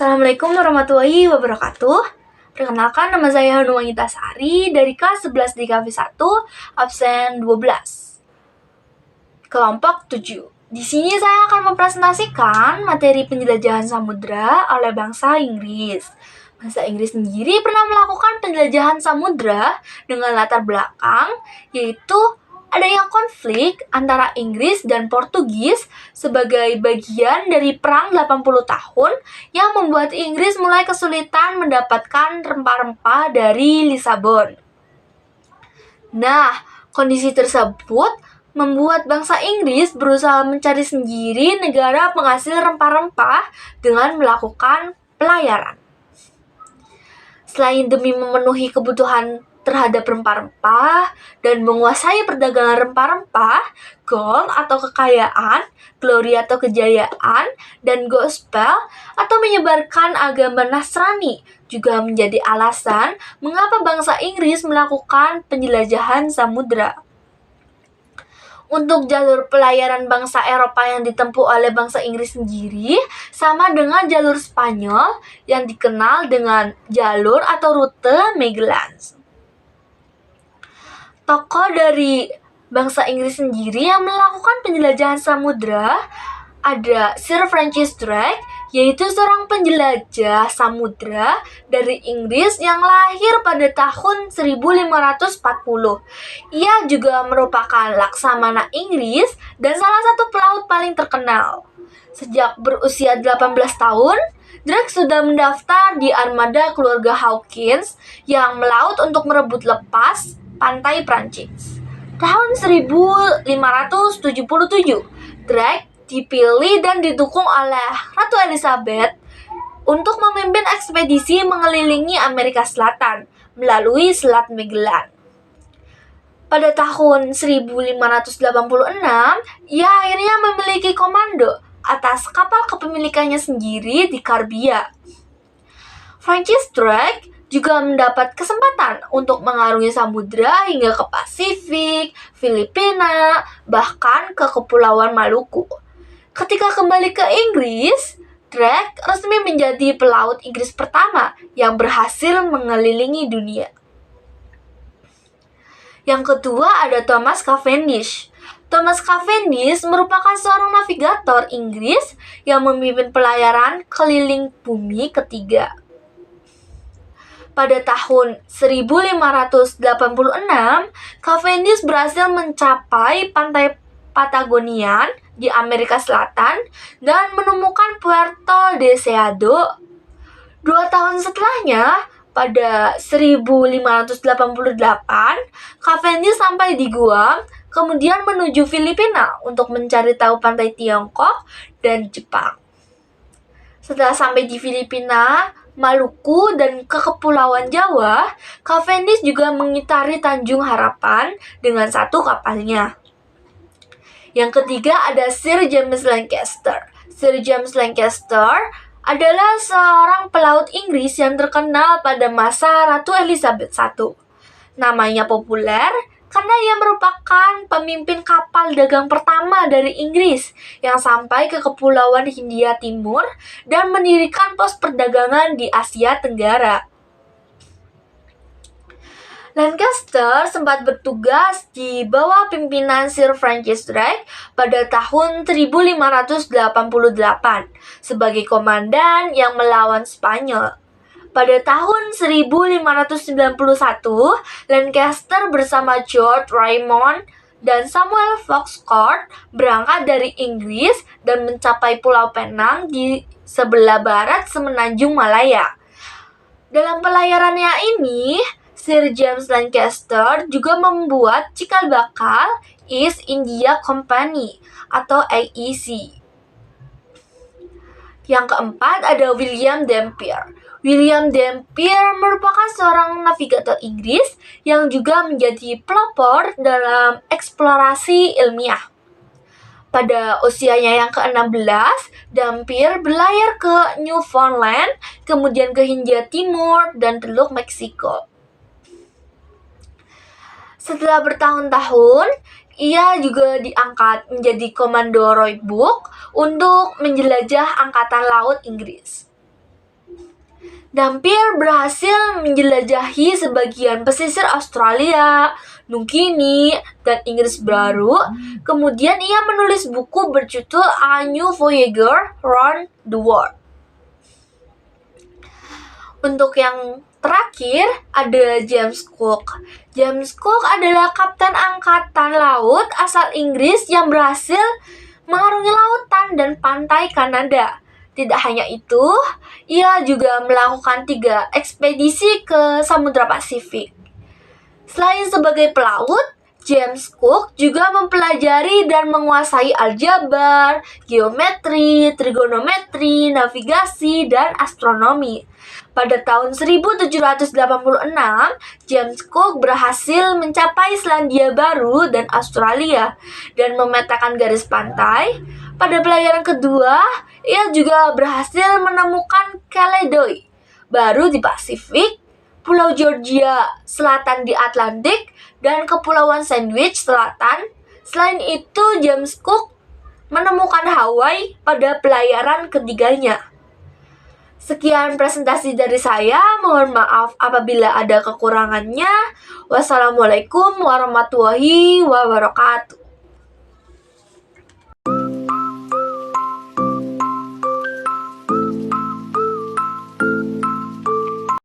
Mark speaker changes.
Speaker 1: Assalamualaikum warahmatullahi wabarakatuh. Perkenalkan, nama saya Hanum Sari dari kelas 11 di KV 1, absen 12. Kelompok 7. Di sini saya akan mempresentasikan materi penjelajahan samudra oleh bangsa Inggris. Bangsa Inggris sendiri pernah melakukan penjelajahan samudra dengan latar belakang yaitu adanya konflik antara Inggris dan Portugis sebagai bagian dari Perang 80 tahun yang membuat Inggris mulai kesulitan mendapatkan rempah-rempah dari Lisabon. Nah, kondisi tersebut membuat bangsa Inggris berusaha mencari sendiri negara penghasil rempah-rempah dengan melakukan pelayaran. Selain demi memenuhi kebutuhan terhadap rempah-rempah dan menguasai perdagangan rempah-rempah, gold atau kekayaan, glory atau kejayaan, dan gospel atau menyebarkan agama Nasrani juga menjadi alasan mengapa bangsa Inggris melakukan penjelajahan samudra. Untuk jalur pelayaran bangsa Eropa yang ditempuh oleh bangsa Inggris sendiri sama dengan jalur Spanyol yang dikenal dengan jalur atau rute Magellan. Tokoh dari bangsa Inggris sendiri yang melakukan penjelajahan samudra ada Sir Francis Drake, yaitu seorang penjelajah samudra dari Inggris yang lahir pada tahun 1540. Ia juga merupakan laksamana Inggris dan salah satu pelaut paling terkenal. Sejak berusia 18 tahun, Drake sudah mendaftar di armada keluarga Hawkins yang melaut untuk merebut lepas pantai Prancis. Tahun 1577, Drake dipilih dan didukung oleh Ratu Elizabeth untuk memimpin ekspedisi mengelilingi Amerika Selatan melalui Selat Magellan. Pada tahun 1586, ia akhirnya memiliki komando atas kapal kepemilikannya sendiri di Karibia. Francis Drake juga mendapat kesempatan untuk mengarungi samudra hingga ke Pasifik, Filipina, bahkan ke Kepulauan Maluku. Ketika kembali ke Inggris, Drake resmi menjadi pelaut Inggris pertama yang berhasil mengelilingi dunia. Yang kedua ada Thomas Cavendish. Thomas Cavendish merupakan seorang navigator Inggris yang memimpin pelayaran keliling bumi ketiga. Pada tahun 1586, Cavendish berhasil mencapai pantai Patagonian di Amerika Selatan dan menemukan Puerto Deseado. 2 tahun setelahnya, pada 1588, Cavendish sampai di Guam, kemudian menuju Filipina untuk mencari tahu pantai Tiongkok dan Jepang. Setelah sampai di Filipina, Maluku, dan ke Kepulauan Jawa, Cavendish juga mengitari Tanjung Harapan dengan satu kapalnya. Yang ketiga ada Sir James Lancaster. Sir James Lancaster adalah seorang pelaut Inggris yang terkenal pada masa Ratu Elizabeth I. Namanya populer karena ia merupakan pemimpin kapal dagang pertama dari Inggris yang sampai ke Kepulauan Hindia Timur dan mendirikan pos perdagangan di Asia Tenggara. Lancaster sempat bertugas di bawah pimpinan Sir Francis Drake pada tahun 1588 sebagai komandan yang melawan Spanyol. Pada tahun 1591, Lancaster bersama George Raymond dan Samuel Foxcroft berangkat dari Inggris dan mencapai Pulau Penang di sebelah barat Semenanjung Malaya. Dalam pelayarannya ini, Sir James Lancaster juga membuat cikal bakal East India Company atau AEC. Yang keempat ada William Dampier. William Dampier merupakan seorang navigator Inggris yang juga menjadi pelopor dalam eksplorasi ilmiah. Pada usianya yang ke-16, Dampier berlayar ke Newfoundland, kemudian ke Hindia Timur dan Teluk Meksiko. Setelah bertahun-tahun, ia juga diangkat menjadi komando Royal Book untuk menjelajah Angkatan Laut Inggris. Dampier berhasil menjelajahi sebagian pesisir Australia, New Guinea, dan Inggris Baru. Kemudian ia menulis buku berjudul A New Voyager Round the World. Untuk yang terakhir ada James Cook. James Cook adalah kapten angkatan laut asal Inggris yang berhasil mengarungi lautan dan pantai Kanada. Tidak hanya itu, ia juga melakukan 3 ekspedisi ke Samudra Pasifik. Selain sebagai pelaut, James Cook juga mempelajari dan menguasai aljabar, geometri, trigonometri, navigasi, dan astronomi. Pada tahun 1786, James Cook berhasil mencapai Selandia Baru dan Australia dan memetakan garis pantai. Pada pelayaran kedua, ia juga berhasil menemukan Caledon baru di Pasifik, Pulau Georgia Selatan di Atlantik, dan Kepulauan Sandwich Selatan. Selain itu, James Cook menemukan Hawaii pada pelayaran ketiganya. Sekian presentasi dari saya, mohon maaf apabila ada kekurangannya. Wassalamualaikum warahmatullahi wabarakatuh.